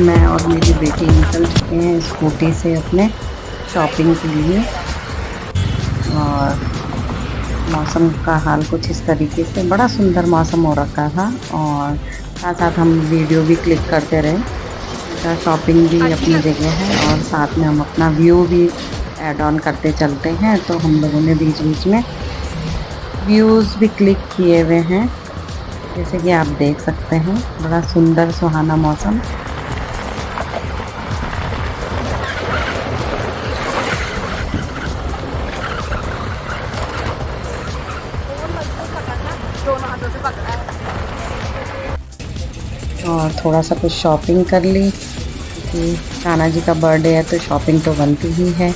मैं और मेरी बेटी निकल चुके हैं स्कूटी से अपने शॉपिंग के लिए। और मौसम का हाल कुछ इस तरीके से, बड़ा सुंदर मौसम हो रखा था और साथ साथ हम वीडियो भी क्लिक करते रहे। तो शॉपिंग भी अपनी जगह है और साथ में हम अपना व्यू भी ऐड ऑन करते चलते हैं। तो हम लोगों ने बीच बीच में व्यूज़ भी क्लिक किए हुए हैं, जैसे कि आप देख सकते हैं। बड़ा सुंदर सुहाना मौसम। और थोड़ा सा कुछ शॉपिंग कर ली कि कान्हा जी का बर्थडे है तो शॉपिंग तो बनती ही है।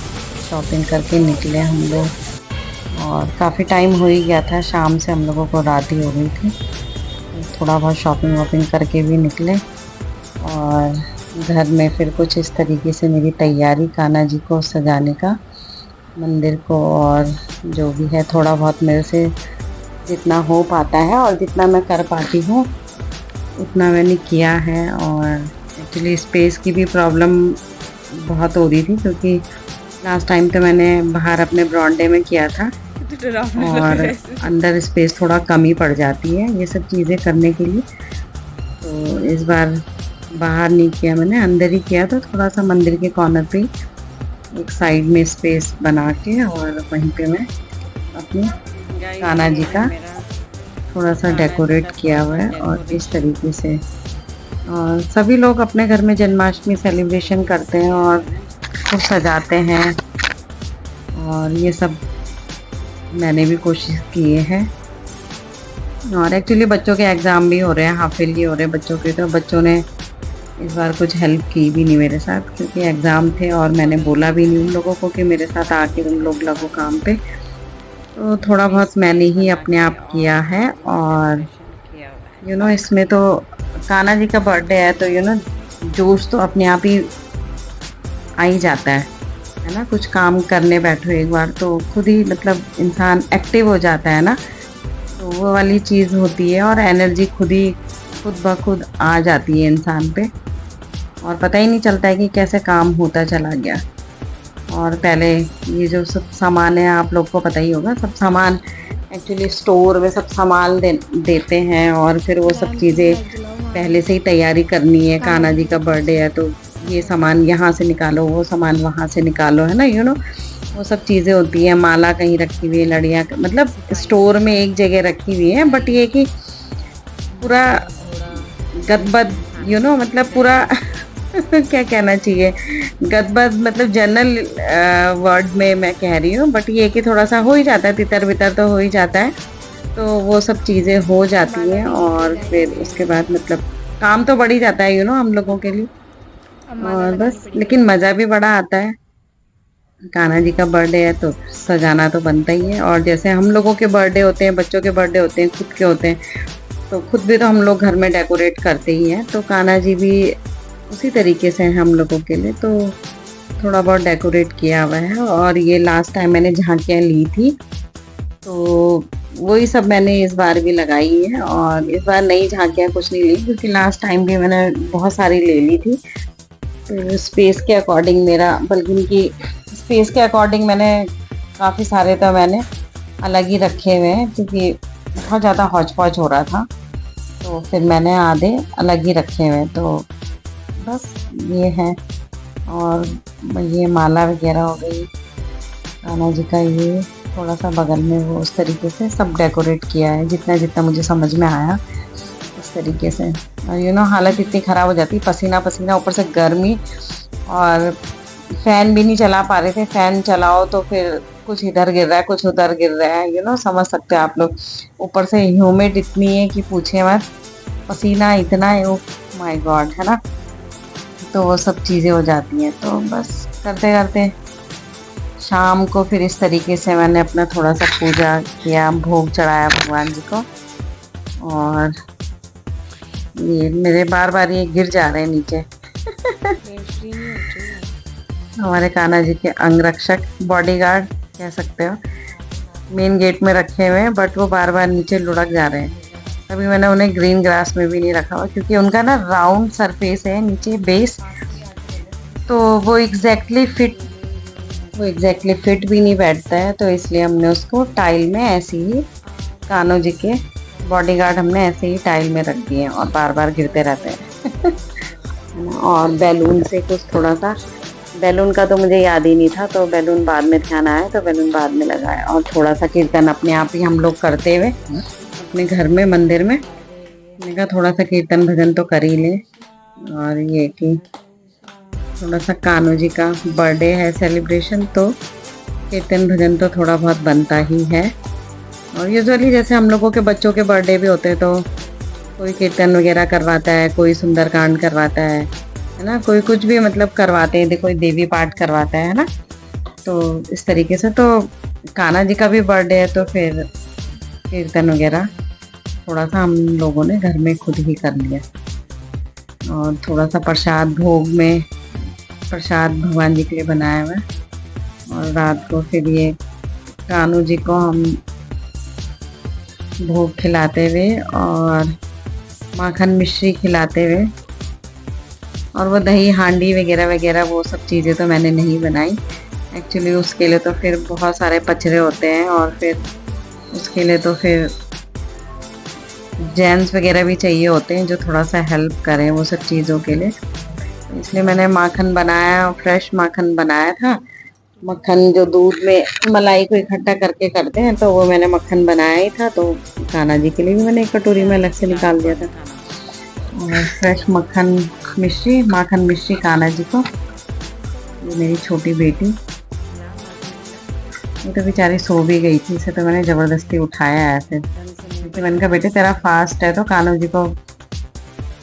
शॉपिंग करके निकले हम लोग और काफ़ी टाइम हो ही गया था, शाम से हम लोगों को रात ही हो गई थी। थोड़ा बहुत शॉपिंग वॉपिंग करके भी निकले और घर में फिर कुछ इस तरीके से मेरी तैयारी कान्हा जी को सजाने का, मंदिर को, और जो भी है थोड़ा बहुत मेरे से जितना हो पाता है और जितना मैं कर पाती हूँ उतना मैंने किया है। और एक्चुअली स्पेस की भी प्रॉब्लम बहुत हो रही थी क्योंकि लास्ट टाइम तो मैंने बाहर अपने ब्रॉन्डे में किया था और अंदर स्पेस थोड़ा कम ही पड़ जाती है ये सब चीज़ें करने के लिए। तो इस बार बाहर नहीं किया मैंने, अंदर ही किया था। थोड़ा सा मंदिर के कॉर्नर पे एक साइड में स्पेस बना के और वहीं पे मैं अपनी कान्हा जी का थोड़ा सा डेकोरेट किया हुआ है और इस तरीके से। और सभी लोग अपने घर में जन्माष्टमी सेलिब्रेशन करते हैं और खूब सजाते हैं और ये सब मैंने भी कोशिश किए हैं। और एक्चुअली बच्चों के एग्ज़ाम भी हो रहे हैं, हाफ ईयरली हो रहे हैं बच्चों के, तो बच्चों ने इस बार कुछ हेल्प की भी नहीं मेरे साथ क्योंकि एग्ज़ाम थे और मैंने बोला भी नहीं उन लोगों को कि मेरे साथ आके उन लोग लगो काम पे। तो थोड़ा बहुत मैंने ही अपने आप किया है। और इसमें तो कान्हा जी का बर्थडे है तो जोश तो अपने आप ही आ ही जाता है ना। कुछ काम करने बैठो एक बार तो खुद ही मतलब इंसान एक्टिव हो जाता है ना, तो वो वाली चीज़ होती है और एनर्जी खुद ब खुद आ जाती है इंसान पे और पता ही नहीं चलता है कि कैसे काम होता चला गया। और पहले ये जो सब सामान है आप लोग को पता ही होगा, सब सामान एक्चुअली स्टोर में सब सामान देते हैं और फिर वो सब चीज़ें पहले से ही तैयारी करनी है। कान्हा जी का बर्थडे है तो ये सामान यहाँ से निकालो, वो सामान वहाँ से निकालो, है ना। वो सब चीज़ें होती हैं। माला कहीं रखी हुई है, लड़ियाँ मतलब स्टोर में एक जगह रखी हुई है, बट ये कि पूरा गदबद मतलब पूरा क्या कहना चाहिए, गदबद मतलब जनरल वर्ड में मैं कह रही हूँ, बट ये कि थोड़ा सा हो ही जाता है, तितर बितर तो हो ही जाता है। तो वो सब चीज़ें हो जाती हैं और फिर उसके बाद मतलब काम तो बढ़ ही जाता है हम लोगों के लिए। और बस लेकिन मज़ा भी बड़ा आता है। कान्हा जी का बर्थडे है तो सजाना तो बनता ही है। और जैसे हम लोगों के बर्थडे होते हैं, बच्चों के बर्थडे होते हैं, खुद के होते हैं, तो खुद भी तो हम लोग घर में डेकोरेट करते ही हैं। तो कान्हा जी भी उसी तरीके से हम लोगों के लिए तो थोड़ा बहुत डेकोरेट किया हुआ है। और ये लास्ट टाइम मैंने झांकियाँ ली थी तो वही सब मैंने इस बार भी लगाई है। और इस बार नई झांकियाँ कुछ नहीं ली क्योंकि लास्ट टाइम भी मैंने बहुत सारी ले ली थी। तो स्पेस के अकॉर्डिंग मेरा, बल्कि उनकी स्पेस के अकॉर्डिंग मैंने काफ़ी सारे तो मैंने अलग ही रखे हुए हैं क्योंकि बहुत ज़्यादा हौच पौच हो रहा था, तो फिर मैंने आधे अलग ही रखे हुए हैं। तो बस ये है। और ये माला वगैरह हो गई कान्हा जी का, ये थोड़ा सा बगल में वो उस तरीके से सब डेकोरेट किया है जितना जितना मुझे समझ में आया इस तरीके से। और हालत इतनी ख़राब हो जाती, पसीना पसीना, ऊपर से गर्मी, और फ़ैन भी नहीं चला पा रहे थे। फ़ैन चलाओ तो फिर कुछ इधर गिर रहा है, कुछ उधर गिर रहा है, समझ सकते हैं आप लोग। ऊपर से ह्यूमिड इतनी है कि पूछे मत, पसीना इतना है, ओ माय गॉड, है ना। तो वो सब चीज़ें हो जाती हैं। तो बस करते करते शाम को फिर इस तरीके से मैंने अपना थोड़ा सा पूजा किया, भोग चढ़ाया भगवान जी को। और ये मेरे बार बार ये गिर जा रहे हैं नीचे हमारे कान्हा जी के अंगरक्षक, बॉडीगार्ड कह सकते हो, मेन गेट में रखे हुए हैं, बट वो बार बार नीचे लुढ़क जा रहे हैं। अभी मैंने उन्हें ग्रीन ग्रास में भी नहीं रखा हुआ क्योंकि उनका ना राउंड सरफेस है नीचे बेस, तो वो एग्जैक्टली फिट भी नहीं बैठता है, तो इसलिए हमने उसको टाइल में ऐसे ही कान्हा जी के बॉडीगार्ड हमने ऐसे ही टाइल में रख दिए हैं और बार बार गिरते रहते हैं। और बैलून से कुछ थोड़ा सा, बैलून का तो मुझे याद ही नहीं था, तो बैलून बाद में ध्यान आया तो बैलून बाद में लगाया। और थोड़ा सा कीर्तन अपने आप ही हम लोग करते हुए अपने घर में मंदिर में, मैंने कहा थोड़ा सा कीर्तन भजन तो कर ही ले। और ये कि थोड़ा सा कान्हा जी का बर्थडे है सेलिब्रेशन, तो कीर्तन भजन तो थोड़ा बहुत बनता ही है। और यूजुअली जैसे हम लोगों के बच्चों के बर्थडे भी होते हैं तो कोई कीर्तन वगैरह करवाता है, कोई सुंदरकांड करवाता है ना, कोई कुछ भी मतलब करवाते हैं, कोई देवी पाठ करवाता है ना। तो इस तरीके से तो कान्हा जी का भी बर्थडे है, तो फिर कीर्तन वगैरह थोड़ा सा हम लोगों ने घर में खुद ही कर लिया। और थोड़ा सा प्रसाद भोग में, प्रसाद भगवान जी के लिए बनाया हुआ है। और रात को फिर ये कान्हा जी को हम भोग खिलाते हुए और माखन मिश्री खिलाते हुए, और वो दही हांडी वगैरह वगैरह वो सब चीज़ें तो मैंने नहीं बनाई एक्चुअली। उसके लिए तो फिर बहुत सारे पचड़े होते हैं, और फिर उसके लिए तो फिर जेंट्स वगैरह भी चाहिए होते हैं जो थोड़ा सा हेल्प करें वो सब चीज़ों के लिए। इसलिए मैंने माखन बनाया, फ्रेश माखन बनाया था। मक्खन जो दूध में मलाई को इकट्ठा करके करते हैं, तो वो मैंने मक्खन बनाया ही था, तो कान्हा जी के लिए भी मैंने एक कटोरी में अलग से निकाल दिया था। और फ्रेश मक्खन मिश्री, माखन मिश्री कान्हा जी को। ये मेरी छोटी बेटी, वो तो बेचारी सो भी गई थी, इसे तो मैंने ज़बरदस्ती उठाया है फिर, क्योंकि मैंने कहा बेटे तेरा फास्ट है तो कान्हा जी को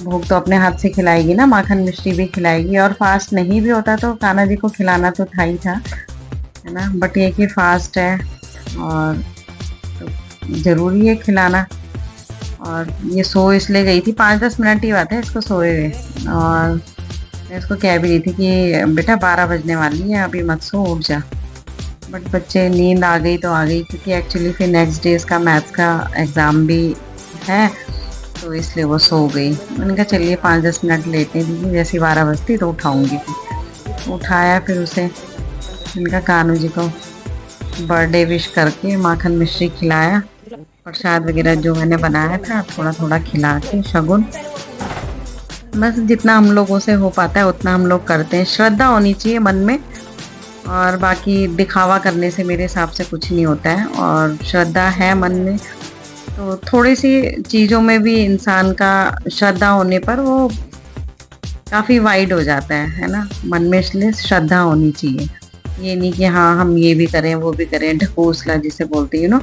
भोग तो अपने हाथ से खिलाएगी ना, माखन मिश्री भी खिलाएगी। और फास्ट नहीं भी होता तो कान्हा जी को खिलाना तो था ही था, है ना। बट ये कि फास्ट है और तो ज़रूरी है खिलाना। और ये सो इसलिए गई थी, 5-10 मिनट ही बात है इसको सोए हुए। और मैं इसको कह भी रही थी कि बेटा 12 बजने वाली है, अभी मत सो, उठ जा। बट बच्चे नींद आ गई तो आ गई, क्योंकि एक्चुअली फिर नेक्स्ट डे इसका मैथ्स का एग्ज़ाम भी है, तो इसलिए वो सो गई। मैंने कहा चलिए 5-10 मिनट लेटे दी, जैसे 12 बजती तो उठाऊंगी। उठाया फिर उसे, इनका कान्हा जी को बर्थडे विश करके माखन मिश्री खिलाया, प्रसाद वगैरह जो मैंने बनाया था थोड़ा थोड़ा खिला के शगुन। बस जितना हम लोगों से हो पाता है उतना हम लोग करते हैं। श्रद्धा होनी चाहिए मन में, और बाकी दिखावा करने से मेरे हिसाब से कुछ नहीं होता है। और श्रद्धा है मन में तो थोड़ी सी चीज़ों में भी इंसान का श्रद्धा होने पर वो काफ़ी वाइड हो जाता है ना। मन में इसलिए श्रद्धा होनी चाहिए, ये नहीं कि हाँ हम ये भी करें वो भी करें, ढकोसला जिसे बोलते हैं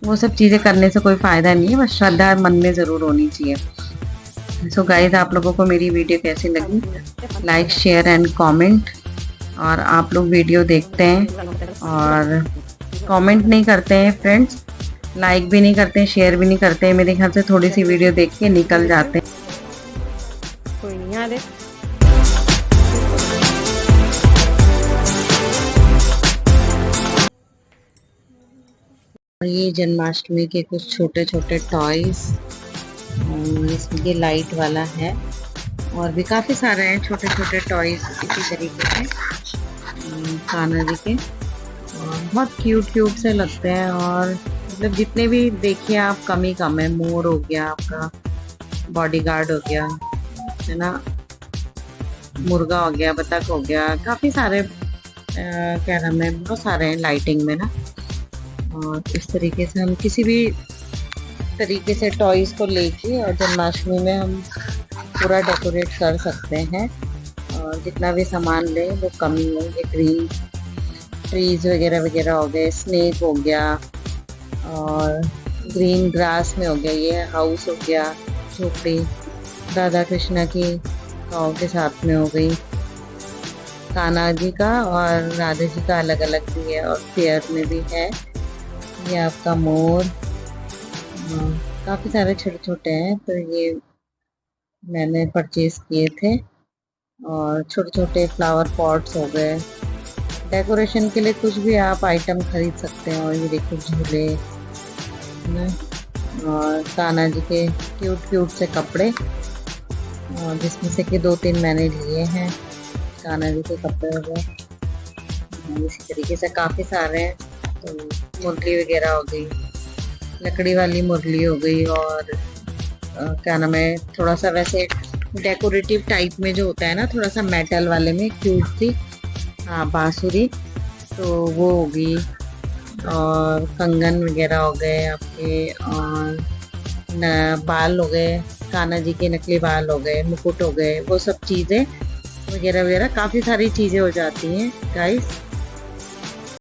वो सब चीज़ें करने से कोई फ़ायदा नहीं है। बस श्रद्धा मन में ज़रूर होनी चाहिए। सो गाइस, आप लोगों को मेरी वीडियो कैसी लगी, लाइक शेयर एंड कमेंट। और आप लोग वीडियो देखते हैं और कमेंट नहीं करते हैं फ्रेंड्स, लाइक भी नहीं करते हैं, शेयर भी नहीं करते हैं, मेरे ख्याल से थोड़ी सी वीडियो देख के निकल जाते हैं। कोई नहीं आ रहे। ये जन्माष्टमी के कुछ छोटे छोटे टॉयज, इसमें ये लाइट वाला है, और भी काफ़ी सारे हैं छोटे छोटे टॉयज इसी तरीके से कान्हा जी के। और बहुत क्यूट क्यूट से लगते हैं, और मतलब जितने भी देखिए आप कम ही कम है। मोर हो गया, आपका बॉडीगार्ड हो गया, है ना, मुर्गा हो गया, बतख हो गया, काफ़ी सारे क्या नाम है, बहुत सारे हैं लाइटिंग में ना। और इस तरीके से हम किसी भी तरीके से टॉयज को लेके और जन्माष्टमी में हम पूरा डेकोरेट कर सकते हैं। और जितना भी सामान लें वो कम ही है। ये ग्रीन ट्रीज वगैरह वगैरह हो गए, स्नेक हो गया, और ग्रीन ग्रास में हो गया, ये हाउस हो गया, झोपड़ी राधा कृष्णा की गाँव के साथ में हो गई, कान्हा जी का और राधे जी का अलग अलग भी है, और फेयर में भी है। ये आपका मोर, काफ़ी सारे छोटे छोटे हैं, तो ये मैंने परचेज़ किए थे। और छोटे छोटे फ्लावर पॉट्स हो गए, डेकोरेशन के लिए कुछ भी आप आइटम खरीद सकते हैं। और ये देखिए झूले ना, और कान्हा जी के क्यूट क्यूट से कपड़े, और जिसमें से कि 2-3 मैंने लिए हैं कान्हा जी के कपड़े वगैरह। इसी तरीके से काफ़ी सारे हैं। तो मुरली वगैरह हो गई, लकड़ी वाली मुरली हो गई, और क्या नाम है, थोड़ा सा वैसे डेकोरेटिव टाइप में जो होता है ना, थोड़ा सा मेटल वाले में क्यूट सी, हाँ, बांसुरी, तो वो होगी। और कंगन वगैरह हो गए आपके, और बाल हो गए, कान्हा जी के नकली बाल हो गए, मुकुट हो गए, वो सब चीज़ें वगैरह वगैरह, काफ़ी सारी चीज़ें हो जाती हैं गाइस।